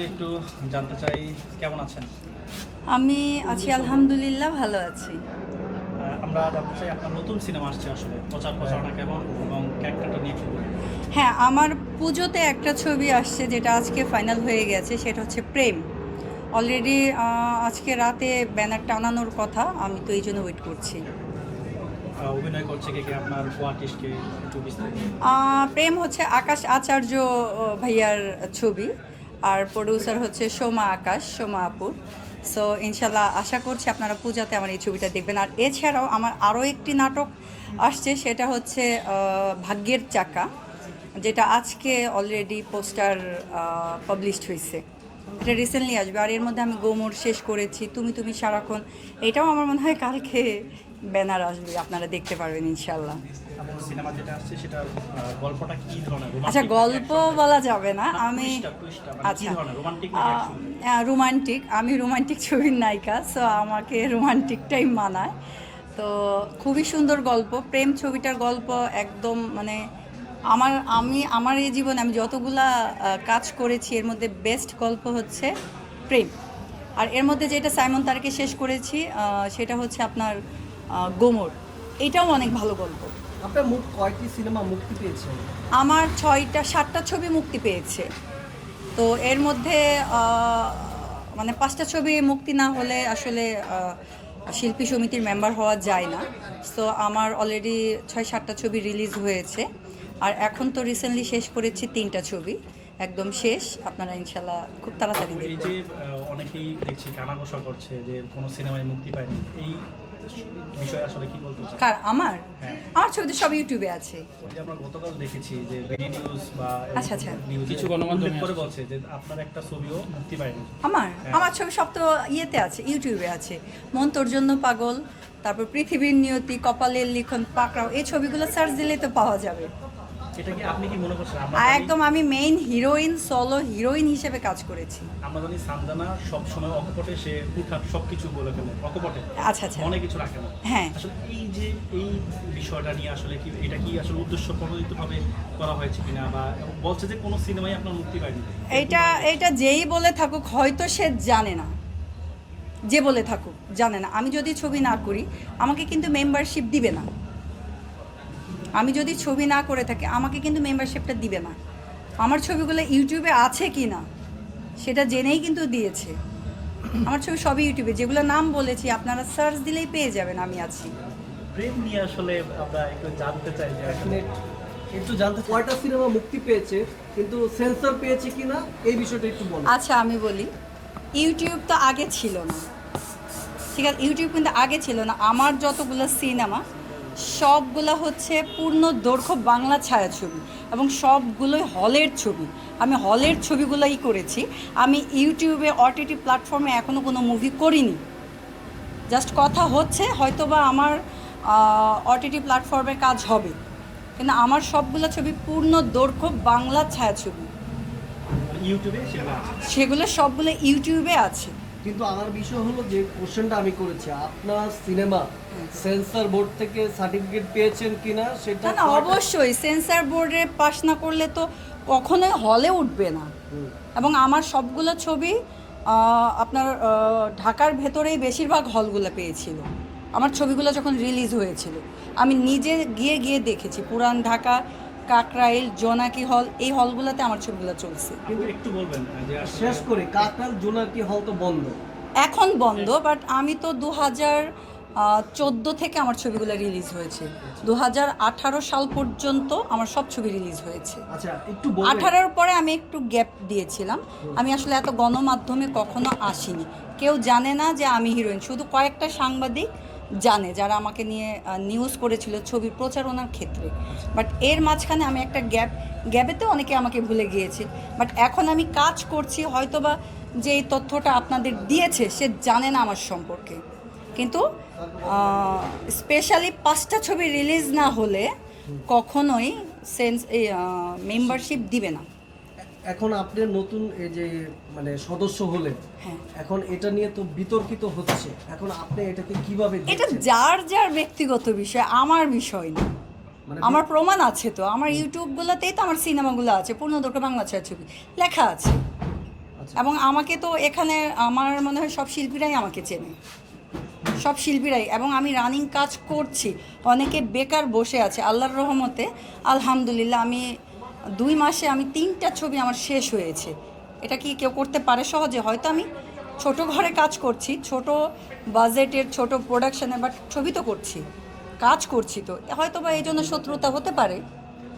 একটু জানতে চাই কেমন আছেন? আমি আছি আলহামদুলিল্লাহ, ভালো আছি। আমরা জানতে চাই আপনার নতুন সিনেমা আসছে, আসলে প্রচারণা কেমন এবং ক্যারেক্টারটা নিয়ে কি বলবেন? হ্যাঁ, আমার পুজোতে একটা ছবি আসছে যেটা আজকে ফাইনাল হয়ে গেছে, সেটা হচ্ছে প্রেম। অলরেডি আজকে রাতে ব্যানার টানানোর কথা, আমি তো এই জন্য ওয়েট করছি। অভিনয় করছে কে কে, আপনার আর্টিস্টকে একটু বিস্তারিত। প্রেম হচ্ছে আকাশ আচার্য ভাইয়ার ছবি, আর প্রডিউসার হচ্ছে সোমা আপুর। সো ইনশাল্লাহ আশা করছি আপনারা পূজাতে আমার এই ছবিটা দেখবেন। আর এছাড়াও আমার আরও একটি নাটক আসছে, সেটা হচ্ছে ভাগ্যের চাকা, যেটা আজকে অলরেডি পোস্টার পাবলিশড হয়েছে। এটা রিসেন্টলি আসবে। আর এর মধ্যে আমি গোমর শেষ করেছি, তুমি সারাক্ষণ, এটাও আমার মনে হয় কালকে ব্যানার আসবে, আপনারা দেখতে পারবেন ইনশাল্লাহ। আপনার সিনেমা যেটা আসছে সেটা গল্পটা কি ধরনের? আচ্ছা, গল্প বলা যাবে না। আমি আচ্ছা, রোমান্টিক রোমান্টিক, আমি রোমান্টিক ছবির নায়িকা, সো আমাকে রোমান্টিকটাই মানায়। তো খুবই সুন্দর গল্প, প্রেম ছবিটার গল্প একদম মানে আমার এই জীবনে আমি যতগুলা কাজ করেছি এর মধ্যে বেস্ট গল্প হচ্ছে প্রেম। আর এর মধ্যে যেটা সাইমন তারকে শেষ করেছি সেটা হচ্ছে আপনার গোমর, এটাও অনেক ভালো গল্প। আপনার মোট কয়টি সিনেমা মুক্তি পেয়েছে? আমার 7টা ছবি মুক্তি পেয়েছে। তো এর মধ্যে মানে 5টা ছবি মুক্তি না হলে আসলে শিল্পী সমিতির মেম্বার হওয়া যায় না। সো আমার অলরেডি 6-7টা ছবি রিলিজ হয়েছে। আর এখন তো রিসেন্টলি শেষ করেছি 3টা ছবি, একদম শেষ। আপনারা ইনশাল্লাহ খুব তাড়াতাড়ি এই দেখবেন। যে অনেকেই দেখছি কানাঘোষা করছে যে কোনো সিনেমায় মুক্তি পায়নি, এই বিষয়ে আসলে কি বলতে চান? কার? আমার হ্যাঁ। আমার ছবি তো সব ইউটিউবে আছে। ওই যে আমরা গতকাল দেখেছি যে বিডি নিউজ বা আচ্ছা, আচ্ছা। কিছু গণমাধ্যম করে বলছে যে আপনার একটা ছবিও মুক্তি পায়নি। আমার ছবি সব তো ইয়েতে আছে, ইউটিউবে আছে। মন তোর জন্য পাগল, তারপর পৃথিবীর নিয়তি, কপালের লিখন, পাকড়াও, এই ছবিগুলো সার্চ দিলেই তো পাওয়া যাবে। এটা কি আপনি কি মনে করছেন? একদম, আমি মেইন হিরোইন, সোলো হিরোইন হিসেবে কাজ করেছি। আমরা জানি সানজানা সব সময় অকপটে সে হুটহাট সবকিছু বলে ফেলে, অকপটে আচ্ছা, আচ্ছা। অনেক কিছু রাখে না। হ্যাঁ। আসলে এই যে এই বিষয়টা নিয়ে আসলে কি এটা কি আসলে উদ্দেশ্য প্রণোদিতভাবে করা হয়েছে কিনা, বা বলছে যে কোনো সিনেমাই আপনার মুক্তি পায়নি? এটা যেই বলে থাকুক, হয়তো সে জানে না, যে বলে থাকুক জানে না। আমি যদি ছবি না করি আমাকে কিন্তু মেম্বারশিপ দিবে না। আমি যদি ছবি না করে থাকি আমাকে কিন্তু মেম্বারশিপটা দিবে না। আমার ছবিগুলো ইউটিউবে আছে কি না সেটা জেনেই কিন্তু দিয়েছে। আমার ছবি সবই ইউটিউবে, যেগুলো নাম বলেছি আপনারা সার্চ দিলেই পেয়ে যাবেন আমি আছি। প্রেম নিয়ে আসলে আমরা একটু জানতে চাই যে আসলে একটু জানতে কয়টা সিনেমা মুক্তি পেয়েছে কিন্তু সেন্সর পেয়েছে কিনা এই বিষয়টা একটু বলুন। আচ্ছা, আমি বলি, ইউটিউব তো আগে ছিল না, ঠিক আছে? ইউটিউব কিন্তু আগে ছিল না। আমার যতগুলো সিনেমা সবগুলো হচ্ছে পূর্ণ দৈর্ঘ্য বাংলা ছায়াছবি, এবং সবগুলোই হলের ছবি। আমি হলের ছবিগুলোই করেছি। আমি ইউটিউবে ওটিটি প্ল্যাটফর্মে এখনও কোনো মুভি করিনি। জাস্ট কথা হচ্ছে হয়তো বা আমার ওটিটি প্ল্যাটফর্মে কাজ হবে, কিন্তু আমার সবগুলো ছবি পূর্ণ দৈর্ঘ্য বাংলা ছায়াছবি, ইউটিউবে সেগুলো আছে। সেগুলো সবগুলো ইউটিউবে আছে। কিন্তু আমার বিষয় হলো যে কোশ্চেনটা আমি করেছি, আপনার সিনেমা সেন্সর বোর্ড থেকে সার্টিফিকেট পেয়েছেন কিনা সেটা। না, অবশ্যই সেন্সর বোর্ডে পাস না করলে তো কখনোই হলে উঠবে না। এবং আমার সবগুলো ছবি আপনার ঢাকার ভেতরেই বেশিরভাগ হলগুলো পেয়েছিল। আমার ছবিগুলো যখন রিলিজ হয়েছিল আমি নিজে গিয়ে দেখেছি, পুরান ঢাকা, কাকরাইল, জোনাকি হল, এই হলগুলোতে আমার ছবিগুলো চলছে। কিন্তু একটু বলবেন যে শেষ করে কাকরাইল জোনাকি হল তো বন্ধ, এখন বন্ধ, বাট আমি তো 2014 থেকে আমার ছবিগুলো রিলিজ হয়েছে। 2018 সাল পর্যন্ত আমার সব ছবি রিলিজ হয়েছে। আচ্ছা একটু বলবেন। 18-র পরে আমি একটু গ্যাপ দিয়েছিলাম। আমি আসলে এত গণমাধ্যমে কখনো আসিনি, কেউ জানে না যে আমি হিরোইন, শুধু কয়েকটা সাংবাদিক জানে যারা আমাকে নিয়ে নিউজ করেছিল ছবির প্রচারণার ক্ষেত্রে। বাট এর মাঝখানে আমি একটা গ্যাপেতে অনেকে আমাকে ভুলে গিয়েছে। বাট এখন আমি কাজ করছি, হয়তোবা যে এই তথ্যটা আপনাদের দিয়েছে সে জানে না আমার সম্পর্কে। কিন্তু স্পেশালি 5টা ছবি রিলিজ না হলে কখনোই মেম্বারশিপ দিবে না। এখন আপনি নতুন এই যে মানে সদস্য হলেন, হ্যাঁ, এখন এটা নিয়ে তো বিতর্কিত হচ্ছে, এখন আপনি এটাকে কিভাবে এটা দেখছেন? যার ব্যক্তিগত বিষয়, আমার বিষয় না। মানে আমার প্রমাণ আছে তো, আমার ইউটিউবগুলোতেই তো আমার সিনেমাগুলো আছে, পূর্ণদৈর্ঘ্য বাংলা ছায়াছবি লেখা আছে। এবং আমাকে তো এখানে আমার মনে হয় সব শিল্পীরাই আমাকে চেনে, সব শিল্পীরাই। এবং আমি রানিং কাজ করছি, অনেকে বেকার বসে আছে। আল্লাহর রহমতে আলহামদুলিল্লাহ আমি 2 মাসে আমি 3টা ছবি আমার শেষ হয়েছে। এটা কি কেউ করতে পারে সহজে? হয়তো আমি ছোট ঘরে কাজ করছি, ছোট বাজেটের ছোট প্রোডাকশনে, বাট ছবি তো করছি, কাজ করছি, তো হয়তো বা এই জন্য শত্রুতা হতে পারে।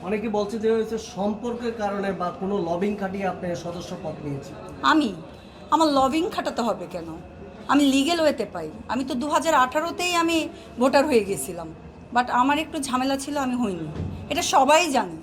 অনেকে বলছে যে হচ্ছে সম্পর্কের কারণে বা কোনো লবিং খাটিয়ে আপনি সদস্য পদ নিয়েছেন। আমার লবিং খাটাতে হবে কেন? আমি লিগেল ওয়েতে পাই। আমি তো 2018তেই আমি ভোটার হয়ে গেছিলাম, বাট আমার একটু ঝামেলা ছিল, আমি হইনি। এটা সবাই জানে।